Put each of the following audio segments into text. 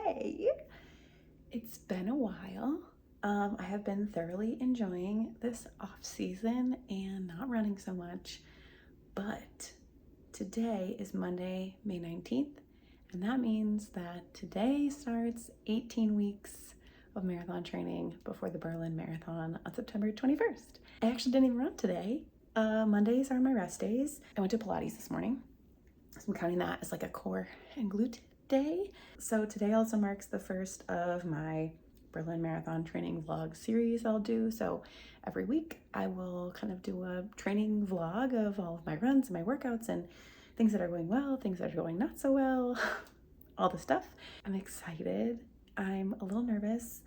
Hey! It's been a while. I have been thoroughly enjoying this off season and not running so much, but today is Monday, May 19th, and that means that today starts 18 weeks of marathon training before the Berlin Marathon on September 21st. I actually didn't even run today. Mondays are my rest days. I went to Pilates this morning, so I'm counting that as like a core and glute day. So today also marks the first of my Berlin Marathon training vlog series I'll do. So every week I will kind of do a training vlog of all of my runs and my workouts and things that are going well, things that are going not so well, all the stuff. I'm excited. I'm a little nervous.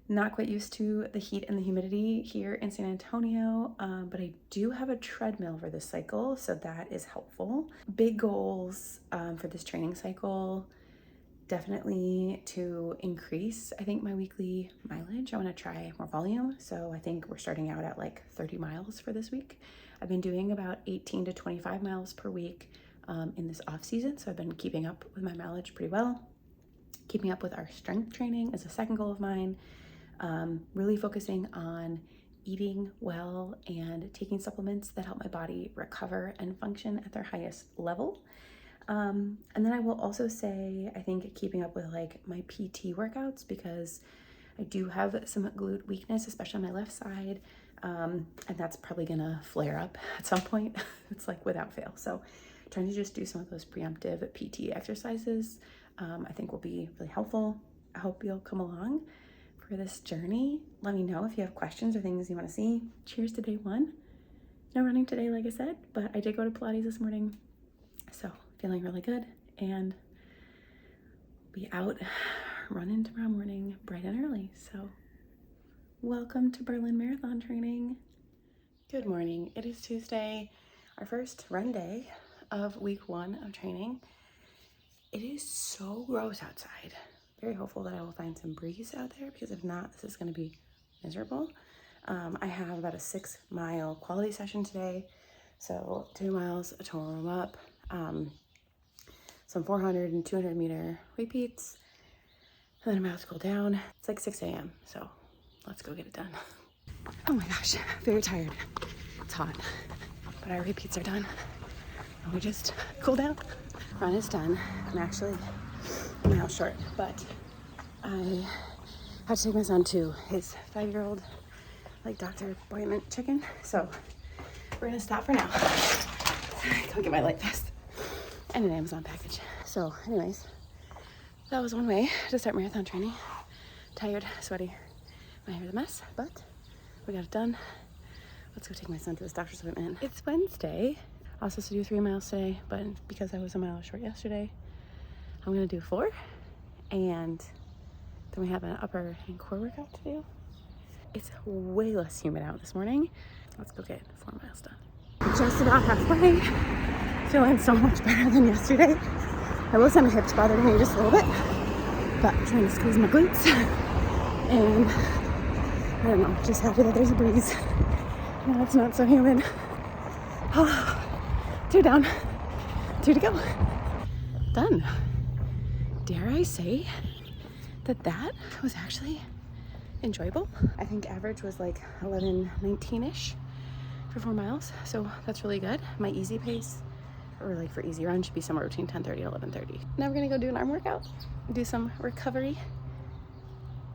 Not quite used to the heat and the humidity here in San Antonio, but I do have a treadmill for this cycle, so that is helpful. Big goals for this training cycle, definitely to increase, I think, my weekly mileage. I want to try more volume, so I think we're starting out at like 30 miles for this week. I've been doing about 18 to 25 miles per week in this off season, so I've been keeping up with my mileage pretty well. Keeping up with our strength training is a second goal of mine. Really focusing on eating well and taking supplements that help my body recover and function at their highest level. And then I will also say, I think keeping up with like my PT workouts, because I do have some glute weakness, especially on my left side. And that's probably gonna flare up at some point. It's like without fail. So trying to just do some of those preemptive PT exercises, I think will be really helpful. I hope you'll come along for this journey. Let me know if you have questions or things you want to see. Cheers to day one. No running today, like I said, but I did go to Pilates this morning, so feeling really good, and be out running tomorrow morning bright and early. So welcome to Berlin Marathon training. Good morning. It is Tuesday, our first run day of week 1 of training. It is so gross outside. Very hopeful that I will find some breeze out there, because if not, this is going to be miserable. I have about a 6-mile quality session today. So 2 miles to warm up, some 400 and 200 meter repeats, and then I'm about to cool down. It's like 6 a.m. So let's go get it done. Oh my gosh, very tired. It's hot, but our repeats are done. And we just cool down. Run is done. I'm actually a mile short, but I had to take my son to his 5-year-old like doctor appointment chicken. So we're gonna stop for now. Go get my light vest and an Amazon package. So anyways, that was one way to start marathon training. Tired, sweaty, my hair's a mess, but we got it done. Let's go take my son to his doctor's appointment. It's Wednesday. I was supposed to do 3 miles today, but because I was a mile short yesterday, I'm gonna do 4, and then we have an upper and core workout to do. It's way less humid out this morning. Let's go get 4 miles done. Just about halfway. Feeling so much better than yesterday. I will say my hips bothered me just a little bit, but I'm trying to squeeze my glutes. And I don't know, just happy that there's a breeze. Now it's not so humid. Oh, 2 down, 2 to go. Done. Dare I say that was actually enjoyable. I think average was like 11:19-ish for 4 miles, so that's really good. My easy pace, or like for easy run, should be somewhere between 10:30 and 11:30. Now we're gonna go do an arm workout, do some recovery,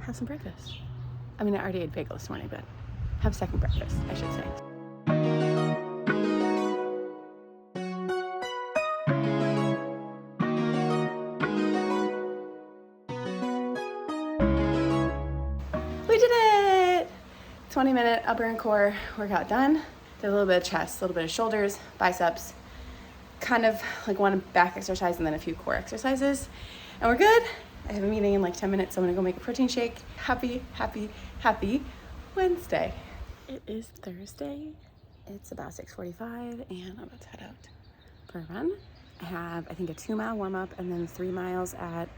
have some breakfast. I mean, I already ate bagel this morning, but have second breakfast, I should say. We did it! 20-minute upper and core workout done. Did a little bit of chest, a little bit of shoulders, biceps, kind of like one back exercise and then a few core exercises. And we're good. I have a meeting in like 10 minutes, so I'm gonna go make a protein shake. Happy Wednesday. It is Thursday. It's about 6:45 and I'm about to head out for a run. I have, I think, a 2-mile warm up and then 3 miles at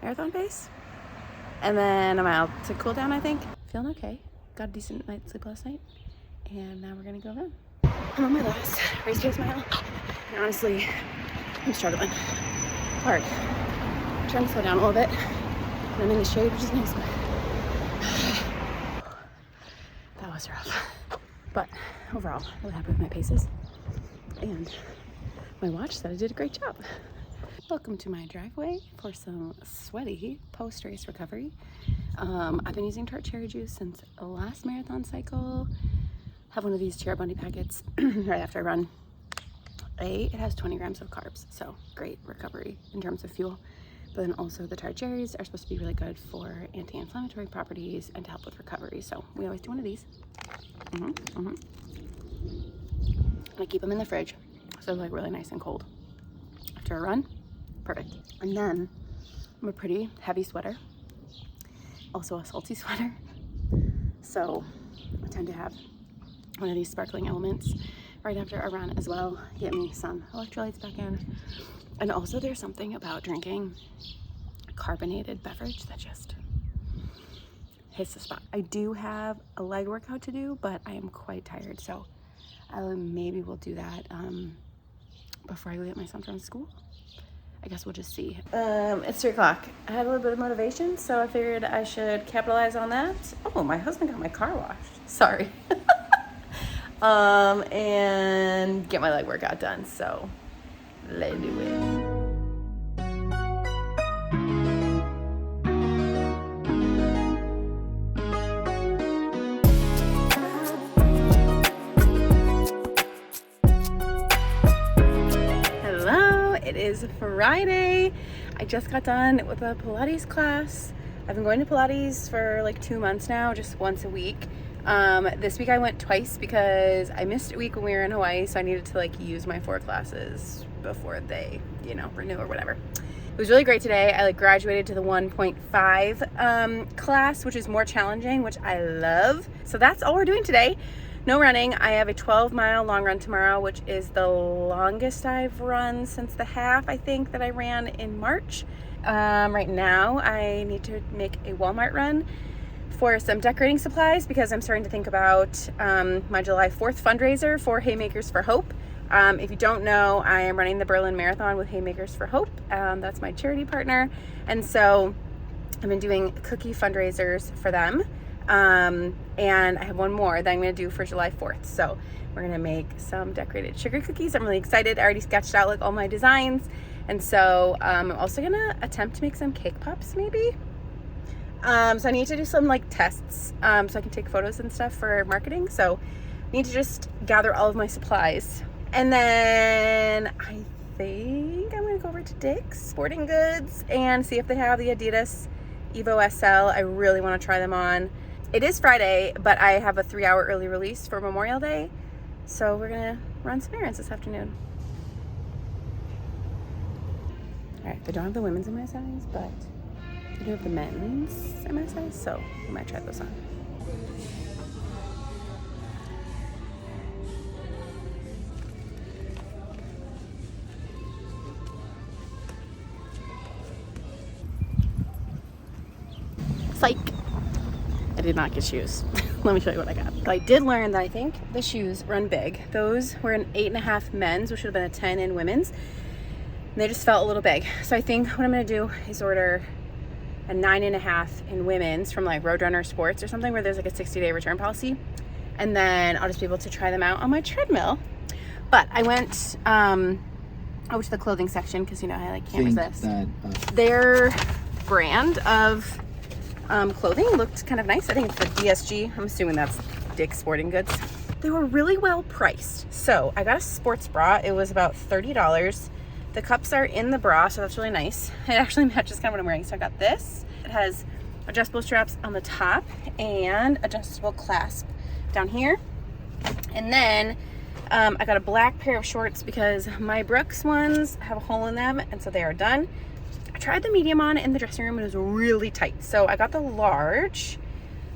marathon pace. And then a mile to cool down, I think. Feeling okay. Got a decent night's sleep last night. And now we're gonna go run. I'm on my last race pace mile. And honestly, I'm struggling hard. I'm trying to slow down a little bit. And I'm in the shade, which is nice. That was rough. But overall, really happy with my paces. And my watch said I did a great job. Welcome to my driveway for some sweaty post-race recovery. I've been using tart cherry juice since the last marathon cycle. Have one of these Cherry Bunny packets right after I run. It has 20 grams of carbs, so great recovery in terms of fuel. But then also the tart cherries are supposed to be really good for anti-inflammatory properties and to help with recovery. So we always do one of these. I keep them in the fridge, so they're like really nice and cold. After a run, perfect. And then I'm a pretty heavy sweater, also a salty sweater. So I tend to have one of these sparkling elements right after a run as well. Get me some electrolytes back in. And also there's something about drinking a carbonated beverage that just hits the spot. I do have a leg workout to do, but I am quite tired. So I maybe will do that before I go get my son from school. I guess we'll just see. It's 3 o'clock. I had a little bit of motivation, so I figured I should capitalize on that. Oh, my husband got my car washed. Sorry. And get my leg workout done. So let's do it. It is Friday. I just got done with a Pilates class. I've been going to Pilates for like 2 months now, just once a week. This week I went twice because I missed a week when we were in Hawaii, so I needed to like use my 4 classes before they, renew or whatever. It was really great today. I graduated to the 1.5 class, which is more challenging, which I love. So that's all we're doing today. No running. I have a 12-mile long run tomorrow, which is the longest I've run since the half, I think, that I ran in March. Right now, I need to make a Walmart run for some decorating supplies because I'm starting to think about my July 4th fundraiser for Haymakers for Hope. If you don't know, I am running the Berlin Marathon with Haymakers for Hope. That's my charity partner. And so I've been doing cookie fundraisers for them. And I have one more that I'm going to do for July 4th. So we're going to make some decorated sugar cookies. I'm really excited. I already sketched out all my designs. And so I'm also going to attempt to make some cake pops maybe. So I need to do some tests so I can take photos and stuff for marketing. So I need to just gather all of my supplies. And then I think I'm going to go over to Dick's Sporting Goods and see if they have the Adidas Evo SL. I really want to try them on. It is Friday, but I have a 3-hour early release for Memorial Day. So we're going to run some errands this afternoon. All right, they don't have the women's in my size, but they do have the men's in my size. So I might try those on. Psych. I did not get shoes. Let me show you what I got. But I did learn that I think the shoes run big. Those were an 8.5 men's, which would have been a 10 in women's. And they just felt a little big. So I think what I'm gonna do is order a 9.5 in women's from Roadrunner Sports or something where there's a 60-day return policy. And then I'll just be able to try them out on my treadmill. But I went over to the clothing section because I can't resist. Their brand of clothing looked kind of nice. I think it's the DSG. I'm assuming that's Dick's Sporting Goods. They were really well priced. So I got a sports bra. It was about $30. The cups are in the bra, so that's really nice. It actually matches kind of what I'm wearing. So I got this. It has adjustable straps on the top and adjustable clasp down here. And then I got a black pair of shorts because my Brooks ones have a hole in them, and so they are done. I tried the medium on in the dressing room. It was really tight. So I got the large.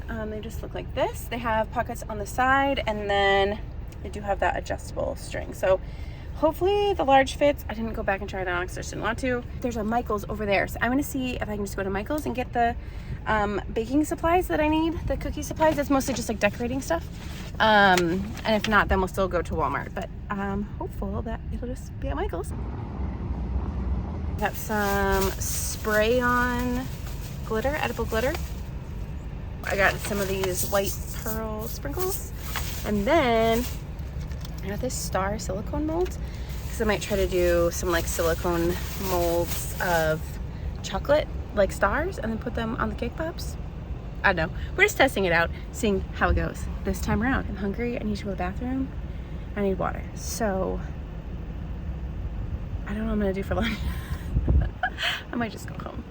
They just look like this. They have pockets on the side, and then they do have that adjustable string. So hopefully the large fits. I didn't go back and try it on because I just didn't want to. There's a Michael's over there. So I'm going to see if I can just go to Michael's and get the baking supplies that I need, the cookie supplies. It's mostly just decorating stuff. And if not, then we'll still go to Walmart. But I'm hopeful that it'll just be at Michael's. Got some spray on glitter, edible glitter. I got some of these white pearl sprinkles. And then I got this star silicone mold because I might try to do some like silicone molds of chocolate like stars and then put them on the cake pops. I don't know. We're just testing it out, seeing how it goes this time around. I'm hungry. I need to go to the bathroom. I need water. So I don't know what I'm gonna do for lunch. I might just go home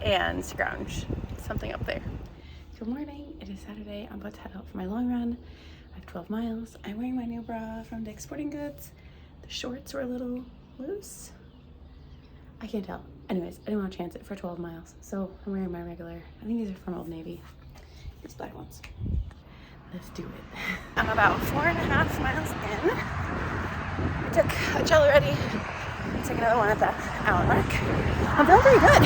and scrounge something up there. Good morning. It is Saturday. I'm about to head out for my long run. I have 12 miles. I'm wearing my new bra from Dick's Sporting Goods. The shorts were a little loose. I can't tell. Anyways, I didn't want to chance it for 12 miles. So I'm wearing my regular, I think these are from Old Navy. These black ones. Let's do it. I'm about 4.5 miles in. I took a gel already. Take another one at the hour mark. I'm feeling pretty good.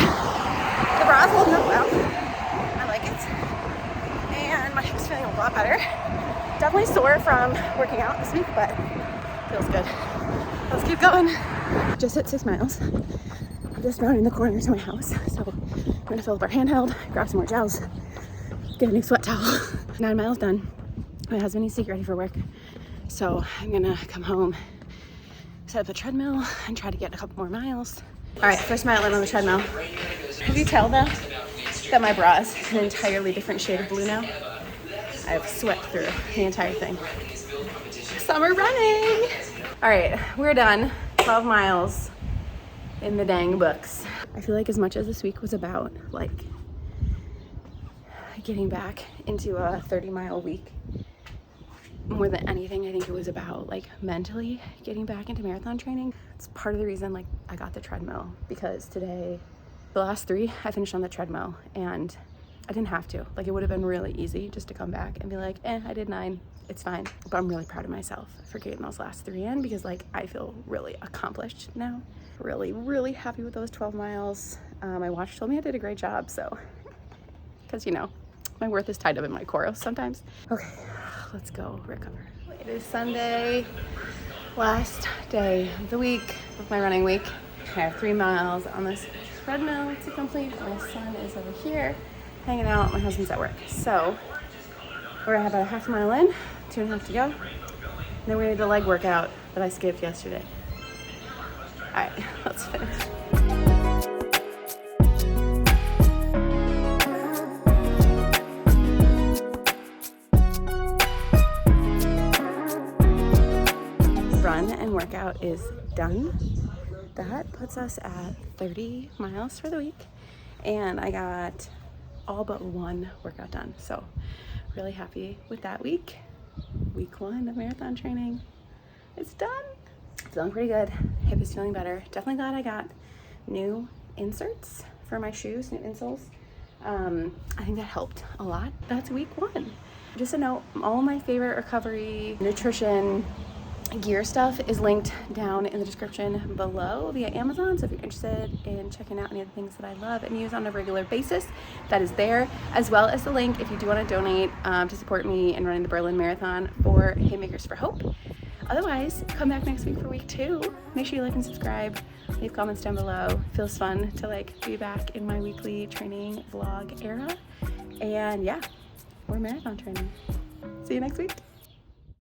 The bra's holding up well. I like it. And my hip's feeling a lot better. Definitely sore from working out this week, but feels good. Let's keep going. Just hit 6 miles. I'm just rounding the corner to my house. So I'm gonna fill up our handheld, grab some more gels, get a new sweat towel. 9 miles done. My husband needs to get ready for work. So I'm gonna come home, set up a treadmill and try to get a couple more miles. All right, first mile in on the treadmill. Can you tell though that my bra is an entirely different shade of blue now? I've sweat through the entire thing. Summer running. All right, we're done. 12 miles in the dang books. I feel like as much as this week was about like getting back into a 30-mile week, more than anything, I think it was about like mentally getting back into marathon training. It's part of the reason like I got the treadmill, because today, the last 3, I finished on the treadmill and I didn't have to. Like it would have been really easy just to come back and be like, I did 9, it's fine. But I'm really proud of myself for getting those last 3 in, because like I feel really accomplished now. Really, really happy with those 12 miles. My watch told me I did a great job, so, because you know, my worth is tied up in my chorus sometimes. Okay, let's go recover. It is Sunday, last day of the week of my running week. I have 3 miles on this treadmill to complete. My son is over here hanging out. My husband's at work. So we're about a half mile in, 2.5 to go. And then we're gonna do the leg workout that I skipped yesterday. All right, let's finish. Run and workout is done. That puts us at 30 miles for the week, and I got all but 1 workout done. So really happy with that week. Week 1 of marathon training. It's done. Feeling pretty good. Hip is feeling better. Definitely glad I got new inserts for my shoes, new insoles. I think that helped a lot. That's week 1. Just a note, all my favorite recovery, nutrition, gear stuff is linked down in the description below via Amazon. So if you're interested in checking out any of the things that I love and use on a regular basis, that is there, as well as the link if you do want to donate to support me in running the Berlin Marathon for Haymakers for Hope. Otherwise, come back next week for week 2. Make sure you like and subscribe, leave comments down below. Feels fun to like be back in my weekly training vlog era. And yeah, we're marathon training. See you next week.